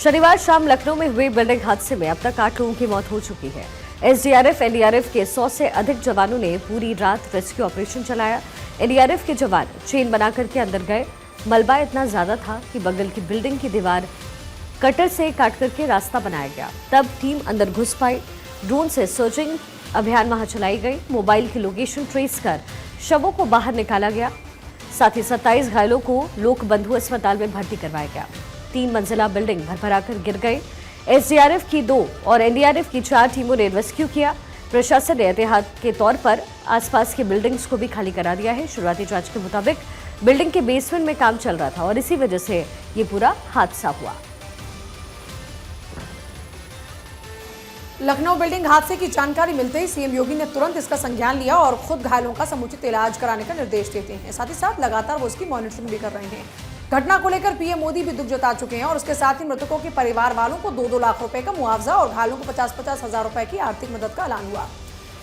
शनिवार शाम लखनऊ में हुए बिल्डिंग हादसे में अब तक 8 लोगों की मौत हो चुकी है। एसडीआरएफ, एनडीआरएफ के 100 से अधिक जवानों ने पूरी रात रेस्क्यू ऑपरेशन चलाया। एनडीआरएफ के जवान चेन बनाकर के अंदर गए। मलबा इतना ज्यादा था कि बगल की बिल्डिंग की दीवार कटर से काट करके रास्ता बनाया गया। तब टीम अंदर घुस पाई। ड्रोन से सर्चिंग अभियान वहां चलाई गई। मोबाइल की लोकेशन ट्रेस कर शवों को बाहर निकाला गया। साथ ही 27 घायलों को लोक बंधु अस्पताल में भर्ती करवाया गया। 3 मंजिला बिल्डिंग भरभराकर गिर गई। एसडीआरएफ की 2 और एनडीआरएफ की 4 टीमों ने रेस्क्यू किया। प्रशासन ने एहतियात के तौर पर आसपास की बिल्डिंग्स को भी खाली करा दिया है। शुरुआती जांच के मुताबिक बिल्डिंग के बेसमेंट में काम चल रहा था और इसी वजह से ये पूरा हादसा हुआ। लखनऊ बिल्डिंग हादसे की जानकारी मिलते ही सीएम योगी ने तुरंत इसका संज्ञान लिया और खुद घायलों का समुचित इलाज कराने का निर्देश देते हैं। साथ ही साथ लगातार वो उसकी मॉनिटरिंग भी कर रहे हैं। घटना को लेकर पीएम मोदी भी दुख जता चुके हैं और उसके साथ ही मृतकों के परिवार वालों को 2-2 लाख रुपए का मुआवजा और घायलों को 50-50 हजार रुपए की आर्थिक मदद का ऐलान हुआ।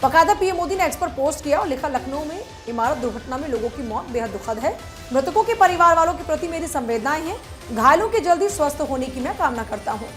बाकायदा पीएम मोदी ने एक्स पर पोस्ट किया और लिखा, लखनऊ में इमारत दुर्घटना में लोगों की मौत बेहद दुखद है। मृतकों के परिवार वालों के प्रति मेरी संवेदनाएं हैं। घायलों के जल्दी स्वस्थ होने की मैं कामना करता हूँ।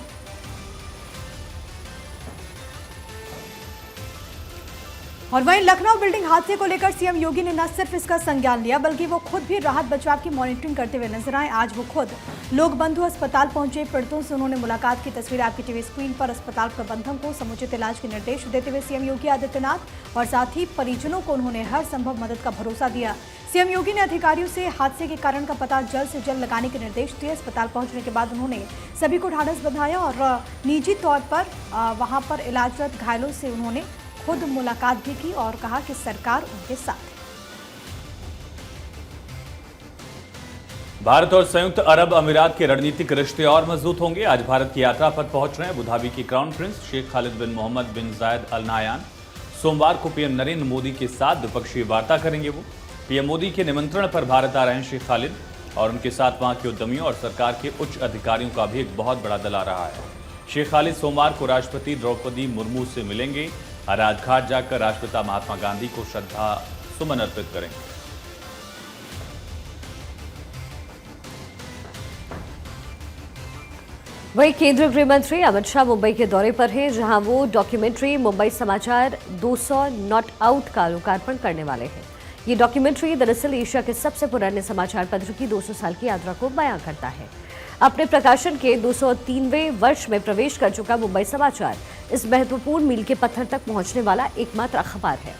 और वहीं लखनऊ बिल्डिंग हादसे को लेकर सीएम योगी ने न सिर्फ इसका संज्ञान लिया बल्कि वो खुद भी राहत बचाव की मॉनिटरिंग करते हुए नजर आए। आज वो खुद लोक बंधु अस्पताल पहुंचे। पीड़ितों से उन्होंने मुलाकात की तस्वीर आपकी टीवी स्क्रीन पर। अस्पताल प्रबंधन को समुचित इलाज के निर्देश देते हुए सीएम योगी आदित्यनाथ और साथ ही परिजनों को उन्होंने हर संभव मदद का भरोसा दिया। सीएम योगी ने अधिकारियों से हादसे के कारण का पता जल्द से जल्द लगाने के निर्देश दिए। अस्पताल पहुंचने के बाद उन्होंने सभी को ढाढ़स बंधाया और निजी तौर पर वहां पर इलाजरत घायलों से उन्होंने खुद मुलाकात भी की और कहा कि सरकार उनके साथ है। भारत और संयुक्त अरब अमीरात के रणनीतिक रिश्ते और मजबूत होंगे। आज भारत की यात्रा पर पहुंच रहे हैं अबू धाबी के क्राउन प्रिंस शेख खालिद बिन मोहम्मद बिन जायद अल नाहयान। सोमवार को पीएम नरेंद्र मोदी के साथ द्विपक्षीय वार्ता करेंगे। वो पीएम मोदी के निमंत्रण पर भारत आ रहे हैं शेख खालिद और उनके साथ वहां के उद्यमियों और सरकार के उच्च अधिकारियों का भी एक बहुत बड़ा दल आ रहा है। शेख खालिद सोमवार को राष्ट्रपति द्रौपदी मुर्मू से मिलेंगे। राजघाट जाकर राष्ट्रपिता महात्मा गांधी को श्रद्धा सुमन अर्पित करेंगे। वहीं केंद्रीय गृह मंत्री अमित शाह मुंबई के दौरे पर हैं, जहां वो डॉक्यूमेंट्री मुंबई समाचार 200 नॉट आउट का लोकार्पण करने वाले हैं। ये डॉक्यूमेंट्री दरअसल एशिया के सबसे पुराने समाचार पत्र की 200 साल की यात्रा को बयां करता है। अपने प्रकाशन के 203वें वर्ष में प्रवेश कर चुका मुंबई समाचार इस महत्वपूर्ण मील के पत्थर तक पहुंचने वाला एकमात्र अखबार है।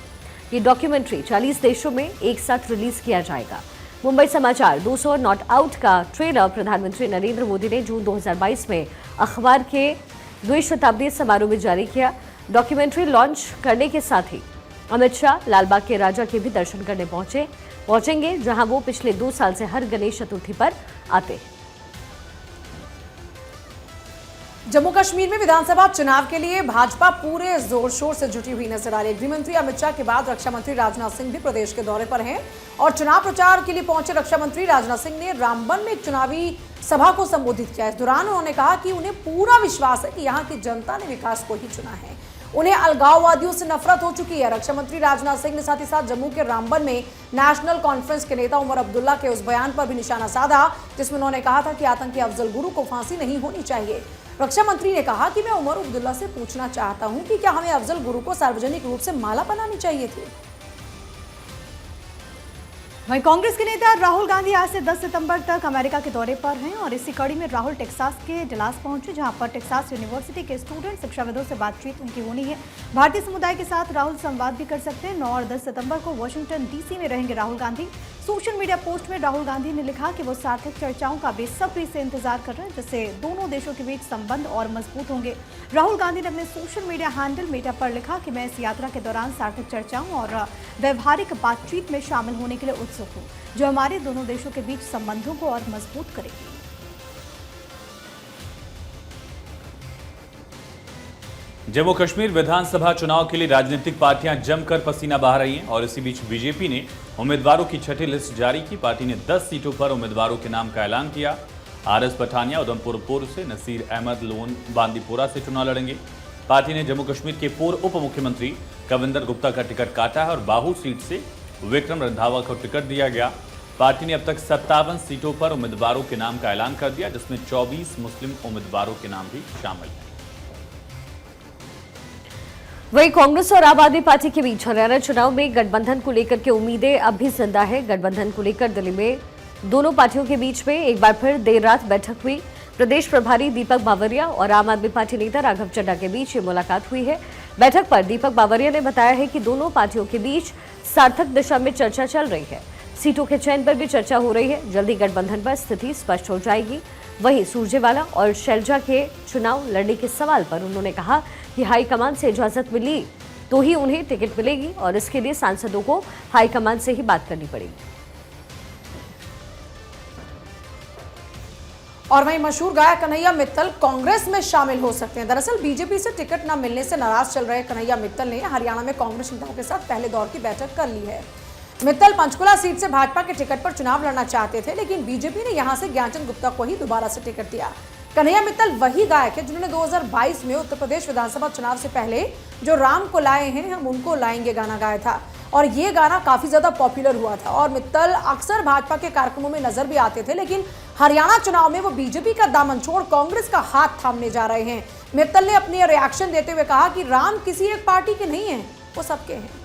ये डॉक्यूमेंट्री 40 देशों में एक साथ रिलीज किया जाएगा। मुंबई समाचार 200 नॉट आउट का ट्रेलर प्रधानमंत्री नरेंद्र मोदी ने जून 2022 में अखबार के 2वीं शताब्दी समारोह में जारी किया। डॉक्यूमेंट्री लॉन्च करने के साथ ही अमित शाह लालबाग के राजा के भी दर्शन करने पहुंचेंगे, जहां वो पिछले 2 साल से हर गणेश चतुर्थी पर आते हैं। जम्मू कश्मीर में विधानसभा चुनाव के लिए भाजपा पूरे जोर शोर से जुटी हुई नजर आ रही है। गृह मंत्री अमित शाह के बाद रक्षा मंत्री राजनाथ सिंह भी प्रदेश के दौरे पर हैं और चुनाव प्रचार के लिए पहुंचे रक्षा मंत्री राजनाथ सिंह ने रामबन में एक चुनावी सभा को संबोधित किया। इस दौरान उन्होंने कहा कि उन्हें पूरा विश्वास है कि यहाँ की जनता ने विकास को ही चुना है। उन्हें अलगाववादियों से नफरत हो चुकी है। रक्षा मंत्री राजनाथ सिंह ने साथ ही साथ जम्मू के रामबन में नेशनल कॉन्फ्रेंस के नेता उमर अब्दुल्ला के उस बयान पर भी निशाना साधा जिसमें उन्होंने कहा था कि आतंकी अफजल गुरु को फांसी नहीं होनी चाहिए। रक्षा मंत्री ने कहा कि मैं उमर अब्दुल्ला से पूछना चाहता हूं कि क्या हमें अफजल गुरु को सार्वजनिक रूप से माला पहनानी चाहिए थी। वहीं कांग्रेस के नेता राहुल गांधी आज से 10 सितंबर तक अमेरिका के दौरे पर हैं और इसी कड़ी में राहुल टेक्सास के डलास पहुंचे, जहां पर टेक्सास यूनिवर्सिटी के स्टूडेंट शिक्षाविदों से बातचीत उनकी होनी है। भारतीय समुदाय के साथ राहुल संवाद भी कर सकते हैं। 9 और 10 सितंबर को वाशिंगटन डीसी में रहेंगे Rahul Gandhi. Social media post में राहुल गांधी ने लिखा कि वो सार्थक चर्चाओं का बेसब्री से इंतजार कर रहे हैं, जिससे दोनों देशों के बीच संबंध और मजबूत होंगे। राहुल गांधी ने अपने सोशल मीडिया हैंडल मेटा पर लिखा कि मैं इस यात्रा के दौरान सार्थक चर्चाओं और व्यवहारिक बातचीत में शामिल होने के लिए उत्सुक हूँ, जो हमारे दोनों देशों के बीच संबंधों को और मजबूत करेगी। जम्मू कश्मीर विधानसभा चुनाव के लिए राजनीतिक पार्टियां जमकर पसीना बहा रही हैं और इसी बीच बीजेपी ने उम्मीदवारों की छठी लिस्ट जारी की। पार्टी ने 10 सीटों पर उम्मीदवारों के नाम का ऐलान किया। आरएस पठानिया उधमपुर पूर्व से, नसीर अहमद लोन बांदीपोरा से चुनाव लड़ेंगे। पार्टी ने जम्मू कश्मीर के पूर्व उप मुख्यमंत्री कविंदर गुप्ता का टिकट काटा है और बाहू सीट से विक्रम रंधावा को टिकट दिया गया। पार्टी ने अब तक 57 सीटों पर उम्मीदवारों के नाम का ऐलान कर दिया, जिसमें 24 मुस्लिम उम्मीदवारों के नाम भी शामिल हैं। वहीं कांग्रेस और आम आदमी पार्टी के बीच हरियाणा चुनाव में गठबंधन को लेकर के उम्मीदें अब भी जिंदा है। गठबंधन को लेकर दिल्ली में दोनों पार्टियों के बीच में एक बार फिर देर रात बैठक हुई। प्रदेश प्रभारी दीपक बावरिया और आम आदमी पार्टी नेता राघव चड्ढा के बीच ये मुलाकात हुई है। बैठक पर दीपक बावरिया ने बताया है कि दोनों पार्टियों के बीच सार्थक दिशा में चर्चा चल रही है। सीटों के चयन पर भी चर्चा हो रही है। जल्दी गठबंधन पर स्थिति स्पष्ट हो जाएगी। वहीं सुरजेवाला और शैलजा के चुनाव लड़ने के सवाल पर उन्होंने कहा कि हाईकमान से इजाजत मिली तो ही उन्हें टिकट मिलेगी और इसके लिए सांसदों को हाईकमान से ही बात करनी पड़ेगी। और वहीं मशहूर गायक कन्हैया मित्तल कांग्रेस में शामिल हो सकते हैं। दरअसल बीजेपी से टिकट न मिलने से नाराज चल रहे कन्हैया मित्तल ने हरियाणा में कांग्रेस नेताओं के साथ पहले दौर की बैठक कर ली है। मित्तल पंचकुला सीट से भाजपा के टिकट पर चुनाव लड़ना चाहते थे, लेकिन बीजेपी ने यहां से ज्ञानचंद गुप्ता को ही दोबारा से टिकट दिया। कन्हैया मित्तल वही गायक है जिन्होंने 2022 में उत्तर प्रदेश विधानसभा चुनाव से पहले जो राम को लाए हैं हम उनको लाएंगे गाना गाया था और ये गाना काफी ज्यादा पॉपुलर हुआ था। और मित्तल अक्सर भाजपा के कार्यक्रमों में नजर भी आते थे, लेकिन हरियाणा चुनाव में वो बीजेपी का दामन छोड़ कांग्रेस का हाथ थामने जा रहे हैं। मित्तल ने अपनी रिएक्शन देते हुए कहा कि राम किसी एक पार्टी के नहीं है, वो सबके हैं।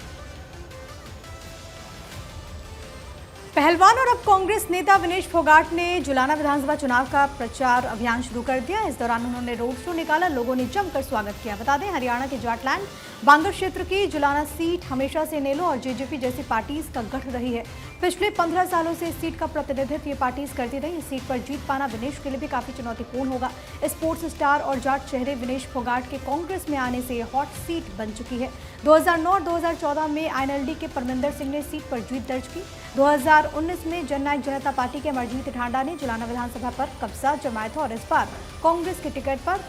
पहलवान और अब कांग्रेस नेता विनेश फोगाट ने जुलाना विधानसभा चुनाव का प्रचार अभियान शुरू कर दिया। इस दौरान उन्होंने रोड शो निकाला, लोगों ने जमकर स्वागत किया। बता दें, हरियाणा के जाटलैंड बांगर क्षेत्र की जुलाना सीट हमेशा से नेलो और जेजेपी जैसी पार्टीज का गढ़ रही है। पिछले 15 सालों से इस सीट का प्रतिनिधित्व ये पार्टीज करती रही। इस सीट पर जीत पाना विनेश के लिए भी काफी चुनौतीपूर्ण होगा। स्पोर्ट्स स्टार और जाट चेहरे विनेश फोगाट के कांग्रेस में आने से हॉट सीट बन चुकी है। 2009 और 2014 में आईएनएलडी के परमिंदर सिंह ने सीट पर जीत दर्ज की। 2019 में जननायक जनता पार्टी के अमरजीत ठांडा ने जुलाना विधानसभा पर कब्जा जमाया था और इस बार कांग्रेस के टिकट पर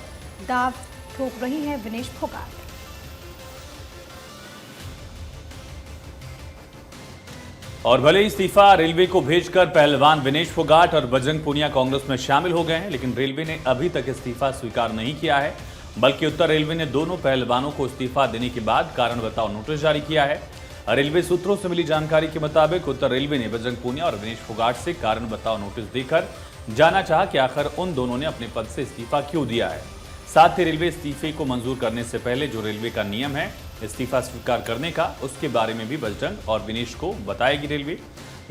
दाव ठोक रही है विनेश फोगाट। और भले इस्तीफा रेलवे को भेजकर पहलवान विनेश फोगाट और बजरंग पूनिया कांग्रेस में शामिल हो गए हैं, लेकिन रेलवे ने अभी तक इस्तीफा स्वीकार नहीं किया है। बल्कि उत्तर रेलवे ने दोनों पहलवानों को इस्तीफा देने के बाद कारण बताओ नोटिस जारी किया है। रेलवे सूत्रों से मिली जानकारी के मुताबिक उत्तर रेलवे ने बजरंग पूनिया और विनेश फोगाट से कारण बताओ नोटिस देकर जानना चाहा कि आखिर उन दोनों ने अपने पद से इस्तीफा क्यों दिया है। साथ ही रेलवे इस्तीफे को मंजूर करने से पहले जो रेलवे का नियम है इस्तीफा स्वीकार करने का, उसके बारे में भी बजरंग और विनेश को बताएगी रेलवे।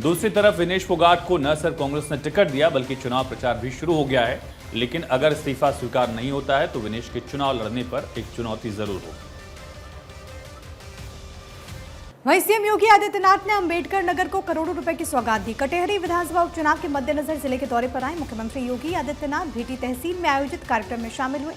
दूसरी तरफ विनेश फोगाट को न सिर्फ कांग्रेस ने टिकट दिया बल्कि चुनाव प्रचार भी शुरू हो गया है। लेकिन अगर इस्तीफा स्वीकार नहीं होता है तो विनेश के चुनाव लड़ने पर एक चुनौती जरूर होगी। वहीं सीएम योगी आदित्यनाथ ने अंबेडकर नगर को करोड़ों रुपए की सौगात दी। कटेहरी विधानसभा उपचुनाव के मद्देनजर जिले के दौरे पर आए मुख्यमंत्री योगी आदित्यनाथ भीटी तहसील में आयोजित कार्यक्रम में शामिल हुए।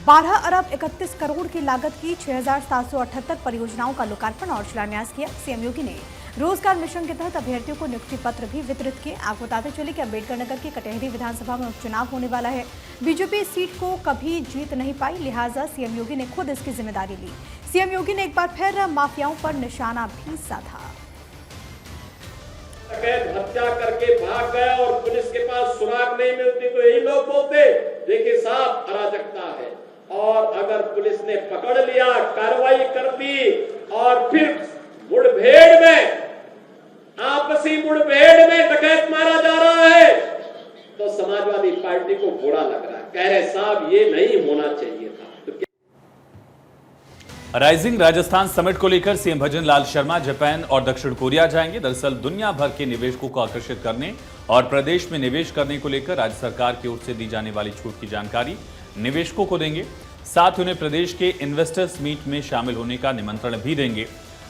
12 अरब 31 करोड़ की लागत की 6,778 परियोजनाओं का लोकार्पण और शिलान्यास किया। सीएम योगी ने रोजगार मिशन के तहत अभ्यर्थियों को नियुक्ति पत्र भी वितरित किए। आपको बताते चले कि अंबेडकर नगर की कटेहरी विधानसभा में उपचुनाव होने वाला है। बीजेपी इस सीट को कभी जीत नहीं पाई, लिहाजा सीएम योगी ने खुद इसकी जिम्मेदारी ली। सीएम योगी ने एक बार फिर माफियाओं पर निशाना भी साधा। हत्या करके भाग गया और पुलिस के पास सुराग नहीं मिलती तो यही लोग बोलते देखिए साहब अराजकता है। और अगर पुलिस ने पकड़ लिया, कार्रवाई कर दी और फिर मुठभेड़ में, आपसी मुठभेड़ में डकैत मारा जा रहा है तो समाजवादी पार्टी को बुरा लग रहा है, कह रहे साहब ये नहीं होना चाहिए था। राइजिंग राजस्थान समिट को लेकर सीएम भजन लाल शर्मा जापान और दक्षिण कोरिया जाएंगे। दरअसल दुनिया भर के निवेशकों को आकर्षित करने और प्रदेश में निवेश करने को लेकर राज्य सरकार की ओर से दी जाने वाली छूट की जानकारी निवेशकों को देंगे। साथ ही उन्हें प्रदेश के इन्वेस्टर्स मीट में शामिल होने का निमंत्रण भी देंगे।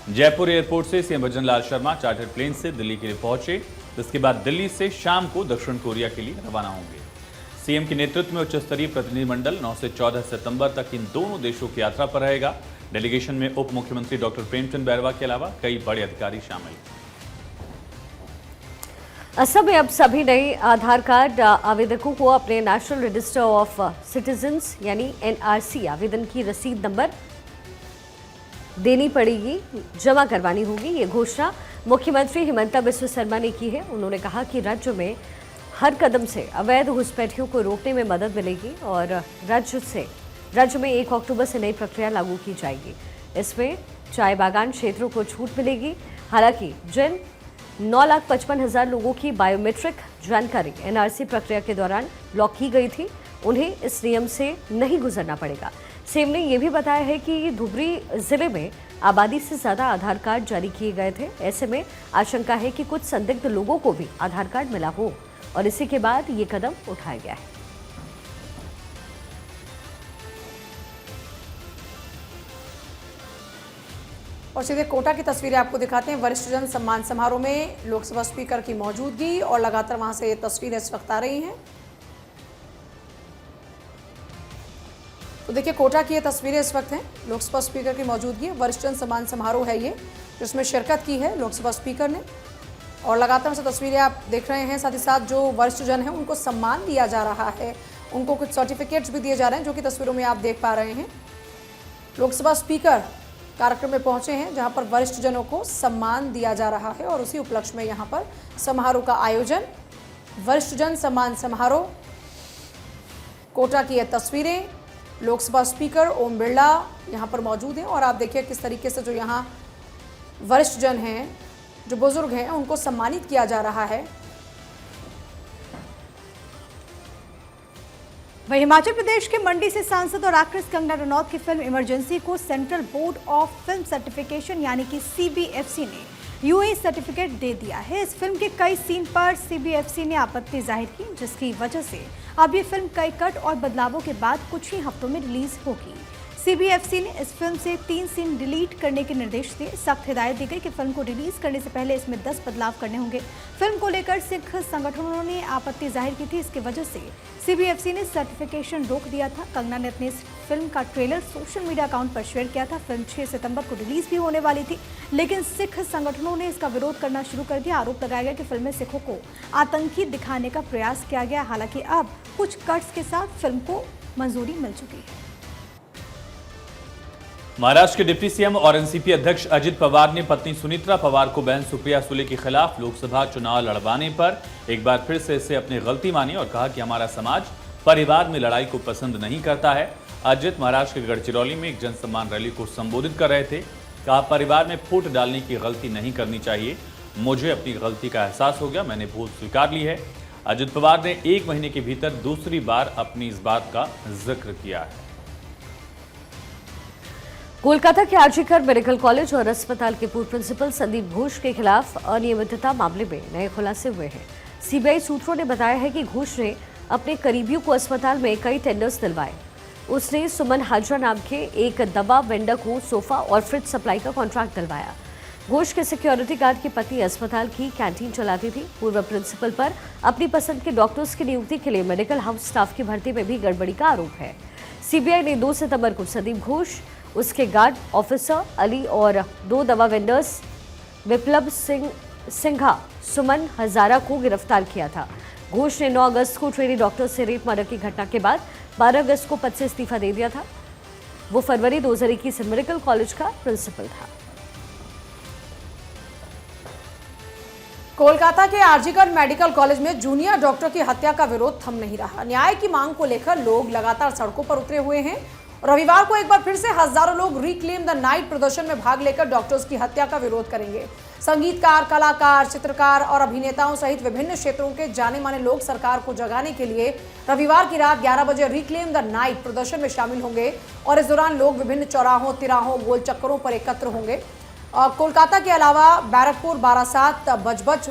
जयपुर एयरपोर्ट से सीएम भजन लाल शर्मा चार्टर्ड प्लेन से दिल्ली के लिए पहुंचे। इसके बाद दिल्ली से शाम को दक्षिण कोरिया के लिए रवाना होंगे। सीएम के नेतृत्व में उच्च स्तरीय प्रतिनिधिमंडल 9 से 14 सितंबर तक इन दोनों देशों की यात्रा पर रहेगा। डेलीगेशन में उप मुख्यमंत्री डॉक्टर प्रेमचंद बैरवा के अलावा कई बड़े अधिकारी शामिल हैं। असम में अब सभी नए आधार कार्ड आवेदकों को अपने नेशनल रजिस्टर ऑफ सिटीजन्स यानी एनआरसी आवेदन की रसीद नंबर देनी पड़ेगी, जमा करवानी होगी। ये घोषणा मुख्यमंत्री हिमंता बिस्वा शर्मा ने की है। उन्होंने कहा कि राज्य में हर कदम से अवैध घुसपैठियों को रोकने में मदद मिलेगी और राज्य में 1 अक्टूबर से नई प्रक्रिया लागू की जाएगी। इसमें चाय बागान क्षेत्रों को छूट मिलेगी। हालांकि जिन 9,55,000 लोगों की बायोमेट्रिक जानकारी एनआरसी प्रक्रिया के दौरान ब्लॉक की गई थी। उन्हें इस नियम से नहीं गुजरना पड़ेगा। सीएम ने यह भी बताया है कि धुबरी जिले में आबादी से ज्यादा आधार कार्ड जारी किए गए थे। ऐसे में आशंका है कि कुछ संदिग्ध लोगों को भी आधार कार्ड मिला हो और इसी के बाद ये कदम उठाया गया है। और सीधे कोटा की तस्वीरें आपको दिखाते हैं। वरिष्ठ जन सम्मान समारोह में लोकसभा स्पीकर की मौजूदगी और लगातार वहां से ये तस्वीरें इस वक्त आ रही हैं। तो देखिए कोटा की ये तस्वीरें इस वक्त हैं। लोकसभा स्पीकर की मौजूदगी, वरिष्ठ जन सम्मान समारोह है ये, जिसमें शिरकत की है लोकसभा स्पीकर ने और लगातार से तस्वीरें आप देख रहे हैं। साथ ही साथ जो वरिष्ठ जन हैं उनको सम्मान दिया जा रहा है, उनको कुछ सर्टिफिकेट्स भी दिए जा रहे हैं, जो कि तस्वीरों में आप देख पा रहे हैं। लोकसभा स्पीकर कार्यक्रम में पहुंचे हैं जहां पर वरिष्ठ जनों को सम्मान दिया जा रहा है और उसी उपलक्ष्य में यहां पर समारोह का आयोजन, वरिष्ठ जन सम्मान समारोह। कोटा की ये तस्वीरें, लोकसभा स्पीकर ओम बिरला यहां पर मौजूद हैं और आप देखिए किस तरीके से जो यहां वरिष्ठ जन हैं, जो बुजुर्ग हैं, उनको सम्मानित किया जा रहा है। वहीं हिमाचल प्रदेश के मंडी से सांसद और एक्ट्रेस कंगना रनौत की फिल्म इमरजेंसी को central board of film certification यानी कि सीबीएफसी ने यूए सर्टिफिकेट दे दिया है। इस फिल्म के कई सीन पर सीबीएफसी ने आपत्ति जाहिर की, जिसकी वजह से अब ये फिल्म कई कट और बदलावों के बाद कुछ ही हफ्तों में रिलीज होगी। सीबीएफसी ने इस फिल्म से 3 सीन डिलीट करने के निर्देश दिए। सख्त हिदायत दी गई कि फिल्म को रिलीज करने से पहले इसमें 10 बदलाव करने होंगे। फिल्म को लेकर सिख संगठनों ने आपत्ति जाहिर की थी। इसकी वजह से सीबीएफसी ने सर्टिफिकेशन रोक दिया था। कंगना ने अपनी इस फिल्म का ट्रेलर सोशल मीडिया अकाउंट पर शेयर किया था। फिल्म 6 सितंबर को रिलीज भी होने वाली थी, लेकिन सिख संगठनों ने इसका विरोध करना शुरू कर दिया। आरोप लगाया गया कि फिल्म में सिखों को आतंकी दिखाने का प्रयास किया गया। हालांकि अब कुछ कट्स के साथ फिल्म को मंजूरी मिल चुकी है। महाराष्ट्र के डिप्टी सीएम और एनसीपी अध्यक्ष अजित पवार ने पत्नी सुनीत्रा पवार को बहन सुप्रिया सुले के खिलाफ लोकसभा चुनाव लड़वाने पर एक बार फिर से इसे अपनी गलती मानी और कहा कि हमारा समाज परिवार में लड़ाई को पसंद नहीं करता है। अजित महाराष्ट्र के गढ़चिरौली में एक जनसम्मान रैली को संबोधित कर रहे थे। कहा, परिवार में फूट डालने की गलती नहीं करनी चाहिए। मुझे अपनी गलती का एहसास हो गया, मैंने भूल स्वीकार ली है। अजित पवार ने 1 महीने के भीतर दूसरी बार अपनी इस बात का जिक्र किया है। कोलकाता के आरजीकर मेडिकल कॉलेज और अस्पताल के पूर्व प्रिंसिपल संदीप घोष के खिलाफ अनियमितता मामले में नए खुलासे हुए हैं। सीबीआई सूत्रों ने बताया है कि घोष ने अपने करीबियों को अस्पताल में कई टेंडर्स दिलवाए। उसने सुमन हाजरा नाम के एक दवा वेंडर को सोफा और फ्रिज सप्लाई का कॉन्ट्रैक्ट दिलवाया। घोष के सिक्योरिटी गार्ड की पत्नी अस्पताल की कैंटीन चलाती थी। पूर्व प्रिंसिपल पर अपनी पसंद के डॉक्टर्स की नियुक्ति के लिए मेडिकल हाउस स्टाफ की भर्ती में भी गड़बड़ी का आरोप है। सीबीआई ने 2 सितंबर को संदीप घोष, उसके गार्ड ऑफिसर अली और 2 दवा वेंडर्स विप्लव सिंघा, सुमन हजारा को गिरफ्तार किया था। घोष ने 9 अगस्त को ट्रेनी डॉक्टर से रेप मर्डर की घटना के बाद 12 अगस्त को पद से इस्तीफा दे दिया था। वो फरवरी 2021 से मेडिकल कॉलेज का प्रिंसिपल था। कोलकाता के आरजीकर मेडिकल कॉलेज में जूनियर डॉक्टर की हत्या का विरोध थम नहीं रहा। न्याय की मांग को लेकर लोग लगातार सड़कों पर उतरे हुए हैं। रविवार को एक बार फिर से हजारों लोग रिक्लेम द नाइट प्रदर्शन में भाग लेकर डॉक्टर्स की हत्या का विरोध करेंगे। संगीतकार, कलाकार, चित्रकार और अभिनेताओं सहित विभिन्न क्षेत्रों के जाने माने लोग सरकार को जगाने के लिए रविवार की रात 11 बजे रिक्लेम द नाइट प्रदर्शन में शामिल होंगे और इस दौरान लोग विभिन्न चौराहों, तिराहों, गोल चक्करों पर एकत्र होंगे। कोलकाता के अलावा बैरकपुर, बारासात, बजबज,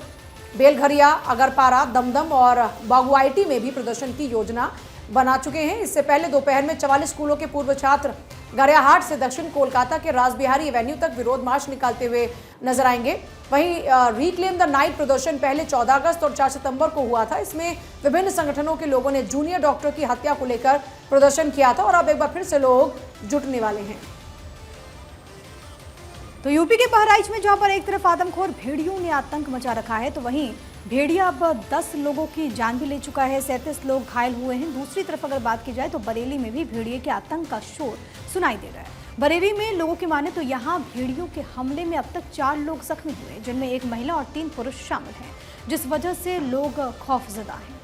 बेलघरिया, अगरपारा, दमदम और बागुआईटी में भी प्रदर्शन की योजना बना चुके हैं। इससे पहले दोपहर में 44 स्कूलों के पूर्व छात्र गरियाहाट से दक्षिण कोलकाता के रासबिहारी एवेन्यू तक विरोध मार्च निकालते हुए नजर आएंगे। वहीं रिक्लेम द नाइट प्रदर्शन पहले 14 अगस्त और 4 सितंबर को हुआ था। इसमें विभिन्न संगठनों के लोगों ने जूनियर डॉक्टर की हत्या को लेकर प्रदर्शन किया था और अब एक बार फिर से लोग जुटने वाले हैं। तो यूपी के बहराइच में जहां पर एक तरफ आदमखोर भेड़ियों ने आतंक मचा रखा है, तो वहीं भेड़िया अब 10 लोगों की जान भी ले चुका है, 37 लोग घायल हुए हैं। दूसरी तरफ अगर बात की जाए तो बरेली में भी भेड़िए के आतंक का शोर सुनाई दे रहा है। बरेली में लोगों की माने तो यहां भेड़ियों के हमले में अब तक 4 लोग जख्मी हुए, जिनमें एक महिला और 3 पुरुष शामिल हैं, जिस वजह से लोग खौफजदा हैं।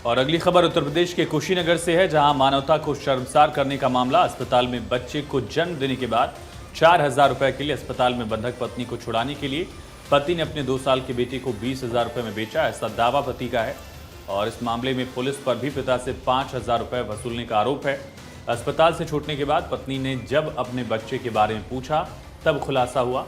और अगली खबर उत्तर प्रदेश के कुशीनगर से है, जहां मानवता को शर्मसार करने का मामला। अस्पताल में बच्चे को जन्म देने के बाद 4,000 रुपए के लिए अस्पताल में बंधक पत्नी को छुड़ाने के लिए पति ने अपने 2 साल के बेटे को 20,000 रुपए में बेचा, ऐसा दावा पति का है। और इस मामले में पुलिस पर भी पिता से 5,000 रुपए वसूलने का आरोप है। अस्पताल से छूटने के बाद पत्नी ने जब अपने बच्चे के बारे में पूछा तब खुलासा हुआ।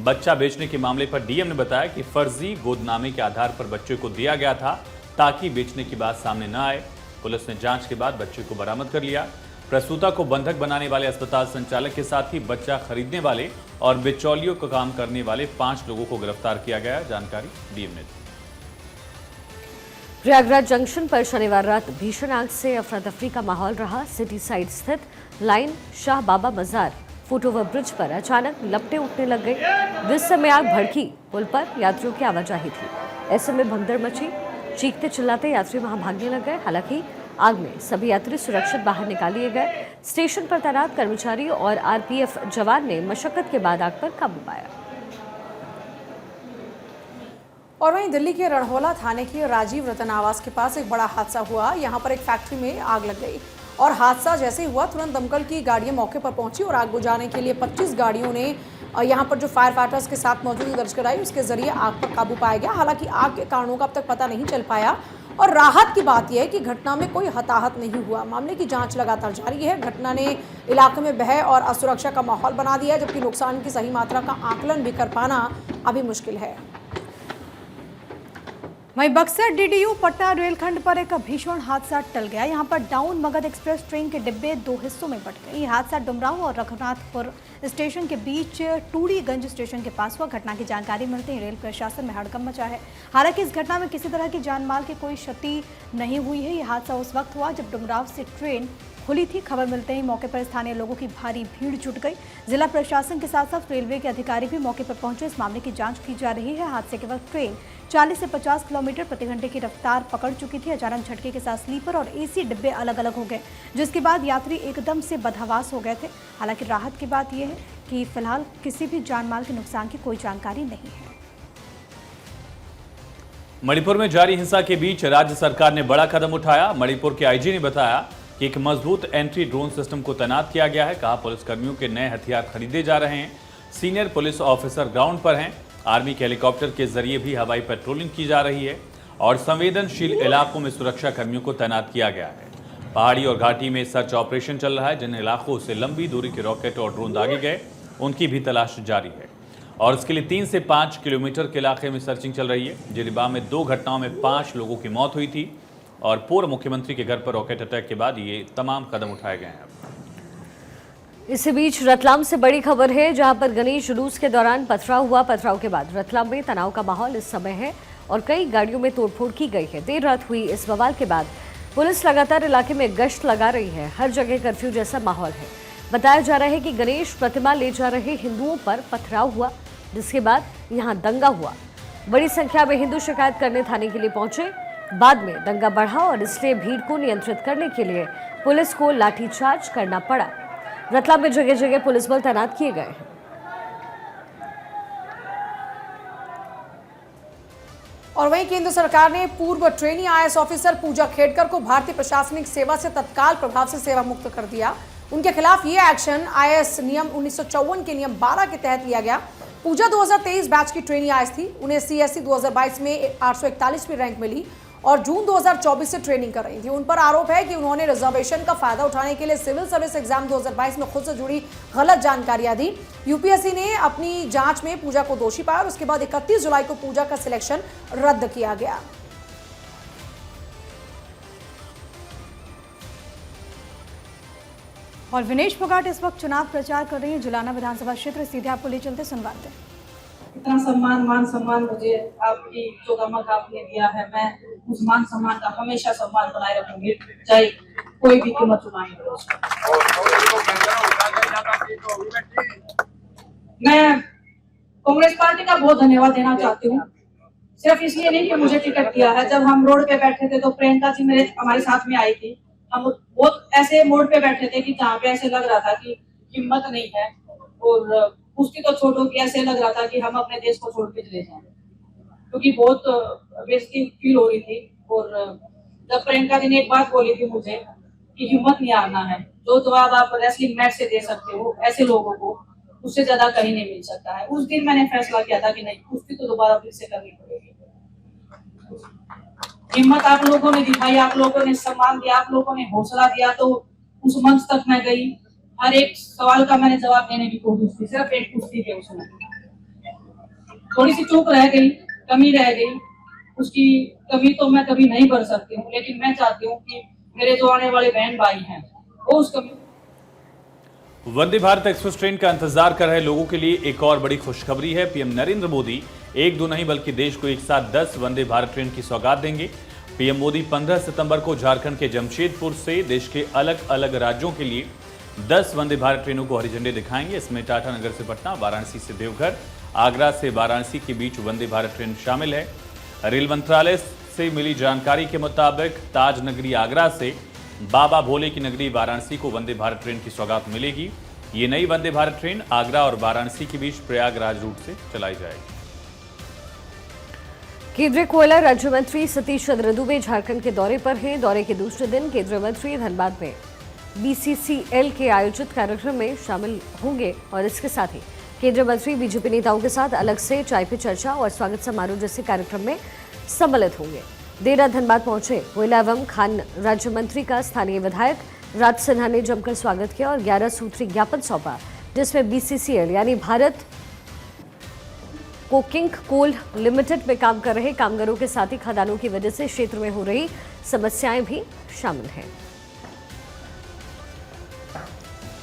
बच्चा बेचने के मामले पर डीएम ने बताया कि फर्जी गोदनामे के आधार पर बच्चे को दिया गया था ताकि बेचने की बात सामने न आए। पुलिस ने जांच के बाद बच्चे को बरामद कर लिया। प्रसूता को बंधक बनाने वाले अस्पताल संचालक के साथ ही बच्चा खरीदने वाले और बिचौलियों का काम करने वाले 5 लोगों को गिरफ्तार किया गया, जानकारी डीएम ने दी। प्रयागराज जंक्शन पर शनिवार रात भीषण आग से अफरा तफरी का माहौल रहा। सिटी साइड स्थित लाइन शाह बाबा मजार फुटओवर ब्रिज पर अचानक लपटें उठने लग गई। जिस समय आग भड़की, पुल पर यात्रियों की आवाजाही थी। ऐसे में भगदड़ मची, चीखते चिल्लाते यात्री वहां भागने लग गए। हालांकि आग में सभी यात्री सुरक्षित बाहर निकाल लिए गए। स्टेशन पर तैनात कर्मचारी और आरपीएफ जवान ने मशक्कत के बाद आग पर काबू पाया। और वहीं दिल्ली के रणहोला थाने के राजीव रतन आवास के पास एक बड़ा हादसा हुआ। यहां पर एक फैक्ट्री में आग लग गई और हादसा जैसे ही हुआ तुरंत दमकल की गाड़ियां मौके पर पहुंची और आग बुझाने के लिए 25 गाड़ियों ने यहां पर जो फायर फाइटर्स के साथ मौजूदगी दर्ज कराई, उसके जरिए आग पर काबू पाया गया। हालांकि आग के कारणों का अब तक पता नहीं चल पाया और राहत की बात यह है कि घटना में कोई हताहत नहीं हुआ। मामले की जांच लगातार जारी है। घटना ने इलाके में भय और असुरक्षा का माहौल बना दिया है, जबकि नुकसान की सही मात्रा का आकलन भी कर पाना अभी मुश्किल है। वहीं बक्सर डीडीयू पटना रेलखंड पर एक भीषण हादसा टल गया। यहां पर डाउन मगध एक्सप्रेस ट्रेन के डिब्बे 2 हिस्सों में बट गए। यह हादसा डुमरांव और रघुनाथपुर स्टेशन के बीच टूड़ीगंज स्टेशन के पास हुआ। घटना की जानकारी मिलते ही रेल प्रशासन में हड़कंप मचा है। हालांकि इस घटना में किसी तरह की जानमाल की कोई क्षति नहीं हुई है। यह हादसा उस वक्त हुआ जब डुमरांव से ट्रेन खुली थी। खबर मिलते ही मौके पर स्थानीय लोगों की भारी भीड़ जुट गई। जिला प्रशासन के साथ साथ रेलवे के अधिकारी भी मौके पर पहुंचे। इस मामले की जांच की जा रही है। हादसे के वक्त ट्रेन 40 से 50 किलोमीटर प्रति घंटे की रफ्तार पकड़ चुकी थी। अचानक झटके के साथ स्लीपर और एसी डिब्बे अलग अलग हो गए, जिसके बाद यात्री एकदम से बदहवास हो गए थे। हालांकि राहत की बात यह है कि फिलहाल किसी भी जानमाल के नुकसान की कोई जानकारी नहीं है। मणिपुर में जारी हिंसा के बीच राज्य सरकार ने बड़ा कदम उठाया। मणिपुर के आईजी ने बताया कि एक मजबूत एंटी ड्रोन सिस्टम को तैनात किया गया है। कहा पुलिसकर्मियों के नए हथियार खरीदे जा रहे हैं। सीनियर पुलिस ऑफिसर ग्राउंड पर हैं। आर्मी के हेलीकॉप्टर के जरिए भी हवाई पेट्रोलिंग की जा रही है और संवेदनशील इलाकों में सुरक्षा कर्मियों को तैनात किया गया है। पहाड़ी और घाटी में सर्च ऑपरेशन चल रहा है। जिन इलाकों से लंबी दूरी के रॉकेट और ड्रोन दागे गए, उनकी भी तलाश जारी है और इसके लिए 3 से 5 किलोमीटर के इलाके में सर्चिंग चल रही है। जिरीबाम में 2 घटनाओं में 5 लोगों की मौत हुई थी और पूर्व मुख्यमंत्री के घर पर रॉकेट अटैक के बाद ये तमाम कदम उठाए गए हैं। इसी बीच रतलाम से बड़ी खबर है, जहां पर गणेश जुलूस के दौरान पथराव हुआ। पथराव के बाद रतलाम में तनाव का माहौल इस समय है और कई गाड़ियों में तोड़फोड़ की गई है। देर रात हुई इस बवाल के बाद पुलिस लगातार इलाके में गश्त लगा रही है। हर जगह कर्फ्यू जैसा माहौल है। बताया जा रहा है कि गणेश प्रतिमा ले जा रहे हिंदुओं पर पथराव हुआ, जिसके बाद यहां दंगा हुआ। बड़ी संख्या में हिंदू शिकायत करने थाने के लिए पहुंचे। बाद में दंगा बढ़ा और इसलिए भीड़ को नियंत्रित करने के लिए पुलिस को लाठीचार्ज करना पड़ा। रतलाम में जगह जगह पुलिस बल तैनात किए गए हैं। और वहीं केंद्र सरकार ने पूर्व ट्रेनी आईएएस ऑफिसर पूजा खेड़कर को भारतीय प्रशासनिक सेवा से तत्काल प्रभाव से सेवा मुक्त कर दिया। उनके खिलाफ ये एक्शन आईएएस नियम 1954 के नियम 12 के तहत लिया गया। पूजा 2023 बैच की ट्रेनी आईएएस थी। उन्हें सीएससी 2022 में 841वीं रैंक मिली और जून 2024 से ट्रेनिंग कर रही थी। उन पर आरोप है कि उन्होंने रिजर्वेशन का फायदा उठाने के लिए सिविल सर्विस एग्जाम 2022 में खुद से जुड़ी गलत जानकारियां दी। यूपीएससी ने अपनी जांच में पूजा को दोषी पाया और उसके बाद 31 जुलाई को पूजा का सिलेक्शन रद्द किया गया। और विनेश फोगाट इस वक्त चुनाव प्रचार कर रही है जुलाना विधानसभा क्षेत्र। सीधे आपको ले चलते सुनवाते हैं। इतना सम्मान मान सम्मान मुझे आपकी जो दमक आपने दिया है, मैं उस मान सम्मान का हमेशा सम्मान बनाए रखूंगी, चाहे कोई भी कीमत चुकानी पड़े उसको। मैं कांग्रेस पार्टी का बहुत धन्यवाद देना चाहती हूँ, सिर्फ इसलिए नहीं कि मुझे टिकट दिया है। जब हम रोड पे बैठे थे तो प्रियंका जी हमारे साथ में आई थी। हम बहुत ऐसे मोड़ पे बैठे थे कि जहाँ पे ऐसे लग रहा था कि हिम्मत नहीं है और उसकी तो छोड़ो कि ऐसे लग रहा था कि हम अपने देश को छोड़ के चले जाएं, क्योंकि बहुत बेइज्जती फील हो रही थी। और जब प्रियंका जी ने एक बात बोली थी मुझे कि हिम्मत नहीं हारना है, जो जवाब आप रेसलिंग मैच से दे सकते हो ऐसे लोगों को, उससे ज्यादा कहीं नहीं मिल सकता है। उस दिन मैंने फैसला किया था कि नहीं, कुश्ती तो दोबारा फिर से करनी पड़ेगी। हिम्मत आप लोगों ने दिखाई, आप लोगों ने सम्मान दिया, आप लोगों ने हौसला दिया, तो उस मंच तक मैं गई। हर एक सवाल का मैंने जवाब देने की कोशिश की। सिर्फ एक कुश्ती थी, उसमें थोड़ी सी चूक रह गई, कमी रह गई। उसकी कमी तो मैं कभी नहीं भर सकती हूँ, लेकिन मैं चाहती हूँ कि मेरे जो आने वाले बहन भाई हैं वो उस कमी। वंदे भारत एक्सप्रेस ट्रेन का इंतजार कर रहे लोगों के लिए एक और बड़ी खुशखबरी है। पीएम नरेंद्र मोदी एक दो नहीं बल्कि देश को एक साथ 10 वंदे भारत ट्रेन की सौगात देंगे। पीएम मोदी 15 सितंबर को झारखंड के जमशेदपुर से देश के अलग अलग राज्यों के लिए 10 वंदे भारत ट्रेनों को हरी झंडी दिखाएंगे। इसमें टाटानगर से पटना, वाराणसी से देवघर, आगरा से वाराणसी के बीच वंदे भारत ट्रेन शामिल है। रेल मंत्रालय से मिली जानकारी के मुताबिक ताज नगरी आगरा से बाबा भोले की नगरी वाराणसी को वंदे भारत ट्रेन की सौगात मिलेगी। ये नई वंदे भारत ट्रेन आगरा और वाराणसी के बीच प्रयागराज रूट से चलाई जाएगी। केंद्रीय कोयला राज्य मंत्री सतीश चंद्र दुबे झारखंड के दौरे पर हैं। दौरे के दूसरे दिन केंद्रीय मंत्री धनबाद में BCCL के आयोजित कार्यक्रम में शामिल होंगे और इसके साथ ही केंद्रीय मंत्री बीजेपी नेताओं के साथ अलग से चाय पे चर्चा और स्वागत समारोह जैसे कार्यक्रम में सम्मिलित होंगे। देर रात धनबाद पहुंचे कोयला एवं खान राज्य मंत्री का स्थानीय विधायक राज सिन्हा ने जमकर स्वागत किया और 11 सूत्री ज्ञापन सौंपा, जिसमें BCCL यानी भारत कोकिंग कोल लिमिटेड में काम कर रहे कामगारों के साथ ही खदानों की वजह से क्षेत्र में हो रही समस्याएं भी शामिल हैं।